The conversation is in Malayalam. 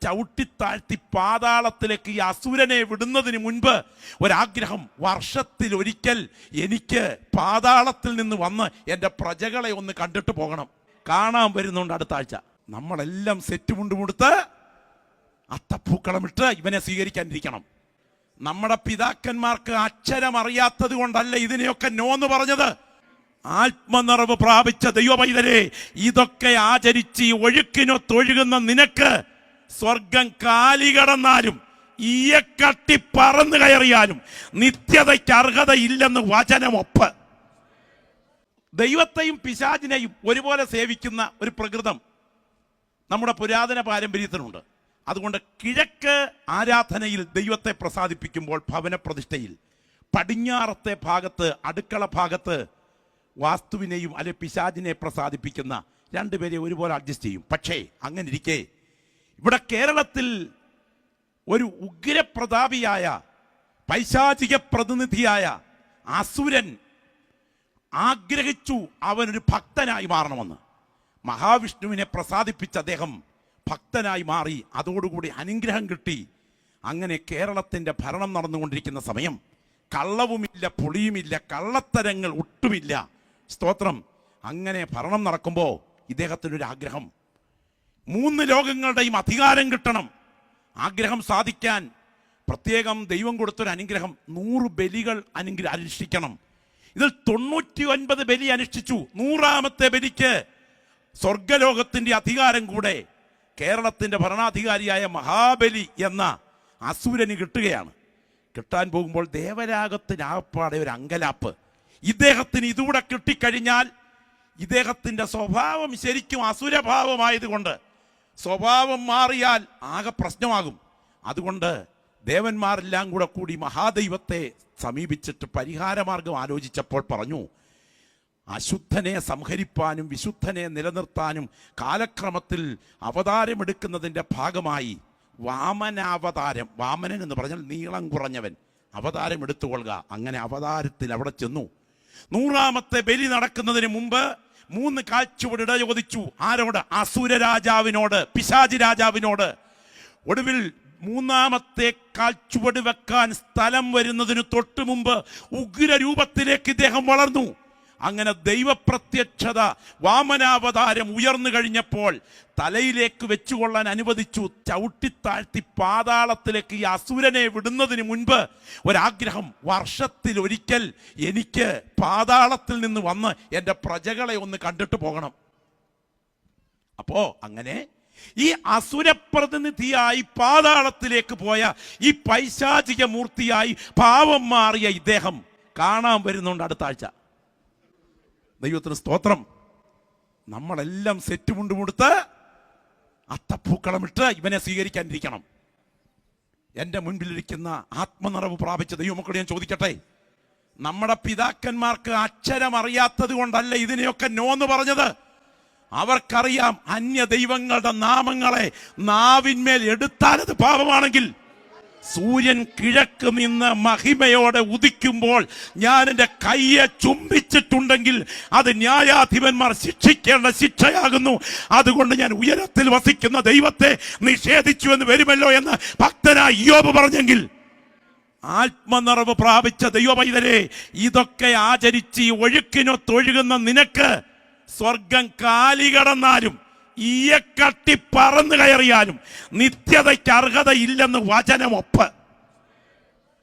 ചവിട്ടിത്താഴ്ത്തി പാതാളത്തിലേക്ക് ഈ അസുരനെ വിടുന്നതിന് മുൻപ് ഒരാഗ്രഹം, വർഷത്തിൽ ഒരിക്കൽ എനിക്ക് പാതാളത്തിൽ നിന്ന് വന്ന് എൻ്റെ പ്രജകളെ ഒന്ന് കണ്ടിട്ട് പോകണം. കാണാൻ വരുന്നുണ്ട് അടുത്ത ആഴ്ച. നമ്മളെല്ലാം സെറ്റ് മുണ്ടുമുടുത്ത് അത്തപ്പൂക്കളമിട്ട് ഇവനെ സ്വീകരിക്കാനിരിക്കണം. നമ്മുടെ പിതാക്കന്മാർക്ക് അക്ഷരം അറിയാത്തത് കൊണ്ടല്ല ഇതിനെയൊക്കെ നോന്ന് പറഞ്ഞത്. ആത്മനിറവ് പ്രാപിച്ച ദൈവപൈതലേ, ഇതൊക്കെ ആചരിച്ച് ഒഴുക്കിനൊത്തൊഴുകുന്ന നിനക്ക് സ്വർഗം കാലികടന്നാലും ഈയക്കട്ടി പറന്നു കയറിയാലും നിത്യതയ്ക്ക് അർഹതയില്ലെന്ന് വചനമൊപ്പ്. ദൈവത്തെയും പിശാചിനെയും ഒരുപോലെ സേവിക്കുന്ന ഒരു പ്രകൃതം നമ്മുടെ പുരാതന പാരമ്പര്യത്തിനുണ്ട്. അതുകൊണ്ട് കിഴക്ക് ആരാധനയിൽ ദൈവത്തെ പ്രസാദിപ്പിക്കുമ്പോൾ ഭവന പ്രതിഷ്ഠയിൽ, പടിഞ്ഞാറത്തെ ഭാഗത്ത് അടുക്കള ഭാഗത്ത് വാസ്തുവിനെയും അല്ലെ പിശാചിനെ പ്രസാദിപ്പിക്കുന്ന രണ്ടുപേരെ ഒരുപോലെ അഡ്ജസ്റ്റ് ചെയ്യും. പക്ഷേ അങ്ങനെ ഇരിക്കെ ഇവിടെ കേരളത്തിൽ ഒരു ഉഗ്രപ്രതാപിയായ പൈശാചിക പ്രതിനിധിയായ അസുരൻ ആഗ്രഹിച്ചു അവനൊരു ഭക്തനായി മാറണമെന്ന്. മഹാവിഷ്ണുവിനെ പ്രസാദിപ്പിച്ച അദ്ദേഹം ഭക്തനായി മാറി. അതോടുകൂടി അനുഗ്രഹം കിട്ടി. അങ്ങനെ കേരളത്തിൻ്റെ ഭരണം നടന്നുകൊണ്ടിരിക്കുന്ന സമയം കള്ളവുമില്ല, പൊളിയുമില്ല, കള്ളത്തരങ്ങൾ ഒട്ടുമില്ല. സ്തോത്രം. അങ്ങനെ ഭരണം നടക്കുമ്പോൾ ഇദ്ദേഹത്തിനൊരു ആഗ്രഹം, 3 ലോകങ്ങളുടെയും അധികാരം കിട്ടണം. ആഗ്രഹം സാധിക്കാൻ പ്രത്യേകം ദൈവം കൊടുത്തൊരു അനുഗ്രഹം, 100 ബലികൾ അനുഷ്ഠിക്കണം. ഇതിൽ 99 ബലി അനുഷ്ഠിച്ചു. 100ാമത്തെ ബലിക്ക് സ്വർഗലോകത്തിൻ്റെ അധികാരം കൂടെ കേരളത്തിൻ്റെ ഭരണാധികാരിയായ മഹാബലി എന്ന അസുരന് കിട്ടുകയാണ്. കിട്ടാൻ പോകുമ്പോൾ ദേവരാഗത്തിനാപ്പാടെ ഒരു അങ്കലാപ്പ്. ഇദ്ദേഹത്തിന് ഇതുകൂടെ കിട്ടിക്കഴിഞ്ഞാൽ ഇദ്ദേഹത്തിൻ്റെ സ്വഭാവം ശരിക്കും അസുരഭാവമായതുകൊണ്ട് സ്വഭാവം മാറിയാൽ ആകെ പ്രശ്നമാകും. അതുകൊണ്ട് ദേവന്മാരെല്ലാം കൂടി മഹാദൈവത്തെ സമീപിച്ചിട്ട് പരിഹാരമാർഗം ആലോചിച്ചപ്പോൾ പറഞ്ഞു, അശുദ്ധനെ സംഹരിപ്പാനും വിശുദ്ധനെ നിലനിർത്താനും കാലക്രമത്തിൽ അവതാരമെടുക്കുന്നതിൻ്റെ ഭാഗമായി വാമനാവതാരം, വാമനൻ എന്ന് പറഞ്ഞാൽ നീളം കുറഞ്ഞവൻ, അവതാരം എടുത്തുകൊള്ളുക. അങ്ങനെ അവതാരത്തിൽ അവിടെ ചെന്നു. 100ാമത്തെ ബലി നടക്കുന്നതിന് മുമ്പ് 3 കാഴ്ചവട് ചോദിച്ചു. ആരോട്? അസുര രാജാവിനോട്, പിശാചി രാജാവിനോട്. ഒടുവിൽ 3ാമത്തെ കാഴ്ചവട് വെക്കാൻ സ്ഥലം വരുന്നതിന് തൊട്ട് മുമ്പ് ഉഗ്രരൂപത്തിലേക്ക് ഇദ്ദേഹം വളർന്നു. അങ്ങനെ ദൈവപ്രത്യക്ഷത, വാമനാവതാരം ഉയർന്നു കഴിഞ്ഞപ്പോൾ തലയിലേക്ക് വെച്ചുകൊള്ളാൻ അനുവദിച്ചു. ചവിട്ടിത്താഴ്ത്തി പാതാളത്തിലേക്ക് ഈ അസുരനെ വിടുന്നതിന് മുൻപ് ഒരാഗ്രഹം, വർഷത്തിൽ ഒരിക്കൽ എനിക്ക് പാതാളത്തിൽ നിന്ന് വന്ന് എൻ്റെ പ്രജകളെ ഒന്ന് കണ്ടിട്ട് പോകണം. അപ്പോ അങ്ങനെ ഈ അസുരപ്രതിനിധിയായി പാതാളത്തിലേക്ക് പോയ ഈ പൈശാചിക മൂർത്തിയായി പാവം മാറിയ ഇദ്ദേഹം കാണാൻ വരുന്നുണ്ട് അടുത്ത ആഴ്ച. ദൈവത്തിന് സ്തോത്രം. നമ്മളെല്ലാം സെറ്റ് മുണ്ടുമുടുത്ത് അത്തപ്പൂക്കളമിട്ട് ഇവനെ സ്വീകരിക്കാനിരിക്കണം. എൻ്റെ മുൻപിലിരിക്കുന്ന ആത്മനിറവ് പ്രാപിച്ച ദൈവമക്കളോട് ഞാൻ ചോദിക്കട്ടെ, നമ്മുടെ പിതാക്കന്മാർക്ക് അക്ഷരം അറിയാത്തത് കൊണ്ടല്ല ഇതിനെയൊക്കെ നോന്ന് പറഞ്ഞത്. അവർക്കറിയാം അന്യ ദൈവങ്ങളുടെ നാമങ്ങളെ നാവിന്മേൽ എടുത്താലത് പാപമാണെങ്കിൽ, സൂര്യൻ കിഴക്ക് നിന്ന് മഹിമയോടെ ഉദിക്കുമ്പോൾ ഞാൻ എൻ്റെ കയ്യെ ചുംബിച്ചിട്ടുണ്ടെങ്കിൽ അത് ന്യായാധിപന്മാർ ശിക്ഷിക്കേണ്ട ശിക്ഷയാകുന്നു. അതുകൊണ്ട് ഞാൻ ഉയരത്തിൽ വസിക്കുന്ന ദൈവത്തെ നിഷേധിച്ചു എന്ന് വരുമല്ലോ എന്ന് ഭക്തനായ ഇയ്യോബ് പറഞ്ഞെങ്കിൽ, ആത്മനിറവ് പ്രാപിച്ച ദൈവപൈതലേ, ഇതൊക്കെ ആചരിച്ച് ഒഴുക്കിനൊത്തൊഴുകുന്ന നിനക്ക് സ്വർഗം കാലികടന്നാലും ഈയക്കട്ടി പറന്നു കയറിയാലും നിത്യതയ്ക്ക് അർഹതയില്ലെന്ന് വചനമൊപ്പ്.